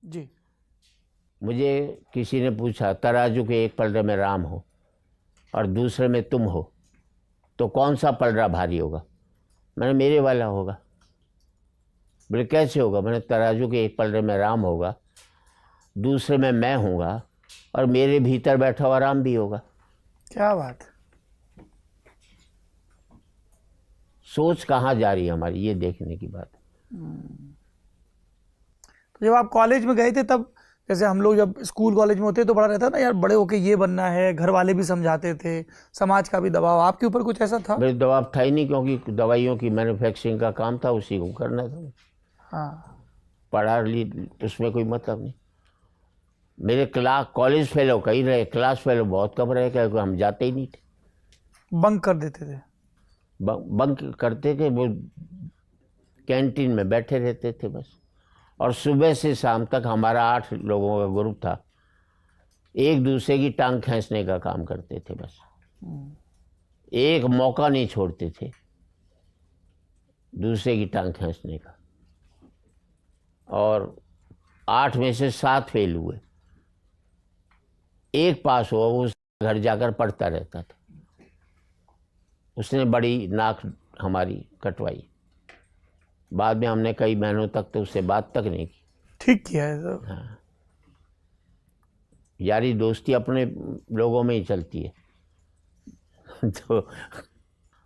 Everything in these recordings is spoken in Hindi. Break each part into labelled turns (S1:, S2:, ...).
S1: जी।
S2: मुझे किसी ने पूछा, तराजू के एक पलड़े में राम हो और दूसरे में तुम हो, तो कौन सा पलड़ा भारी होगा? मैंने मेरे वाला होगा। बोले कैसे होगा? मैंने तराजू के एक पलड़े में राम होगा, दूसरे में मैं हूँगा, और मेरे भीतर बैठा हुआ राम भी होगा।
S1: क्या बात।
S2: सोच कहाँ जा रही है हमारी, ये देखने की बात है।
S1: तो जब आप कॉलेज में गए थे तब, जैसे हम लोग जब स्कूल कॉलेज में होते तो बड़ा रहता ना यार, बड़े होके ये बनना है, घर वाले भी समझाते थे, समाज का भी दबाव, आपके ऊपर कुछ ऐसा था?
S2: मेरे दबाव था ही नहीं, क्योंकि दवाइयों की मैन्युफैक्चरिंग का काम था, उसी को करना था।
S1: हाँ।
S2: पढ़ा ली, उसमें कोई मतलब नहीं। मेरे क्लास कॉलेज फेलो कई रहे, क्लास फेलो बहुत कम रहे, क्योंकि हम जाते ही नहीं थे।
S1: बंक कर देते थे?
S2: बंक करते थे, वो कैंटीन में बैठे रहते थे बस। और सुबह से शाम तक हमारा 8 लोगों का ग्रुप था, एक दूसरे की टांग खींचने का काम करते थे बस। एक मौका नहीं छोड़ते थे दूसरे की टांग खींचने का। और 8 में से 7 फेल हुए, एक पास हुआ, वो घर जाकर पढ़ता रहता था। उसने बड़ी नाक हमारी कटवाई। बाद में हमने कई महीनों तक तो उससे बात तक नहीं की।
S1: ठीक किया है तो।
S2: हाँ, यारी दोस्ती अपने लोगों में ही चलती है। तो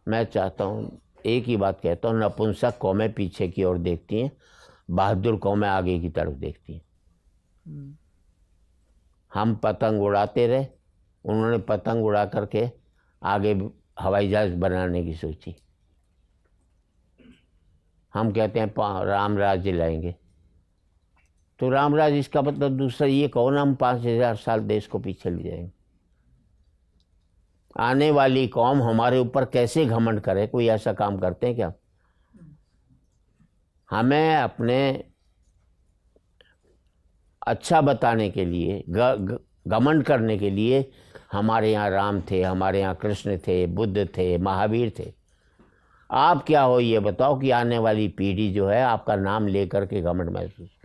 S2: मैं चाहता हूँ, एक ही बात कहता हूँ, नपुंसक कौमें पीछे की ओर देखती हैं, बहादुर कौमें आगे की तरफ देखती हैं। हम पतंग उड़ाते रहे, उन्होंने पतंग उड़ा करके आगे हवाई जहाज बनाने की सोची। हम कहते हैं राम राज्य लाएंगे, तो राम राज्य इसका मतलब दूसरा ये कहो ना, हम 5000 साल देश को पीछे ले जाएंगे। आने वाली कौम हमारे ऊपर कैसे घमंड करे? कोई ऐसा काम करते हैं क्या? हमें अपने अच्छा बताने के लिए, घमंड करने के लिए, हमारे यहाँ राम थे, हमारे यहाँ कृष्ण थे, बुद्ध थे, महावीर थे। आप क्या हो ये बताओ कि आने वाली पीढ़ी जो है आपका नाम लेकर के घमंड महसूस करे।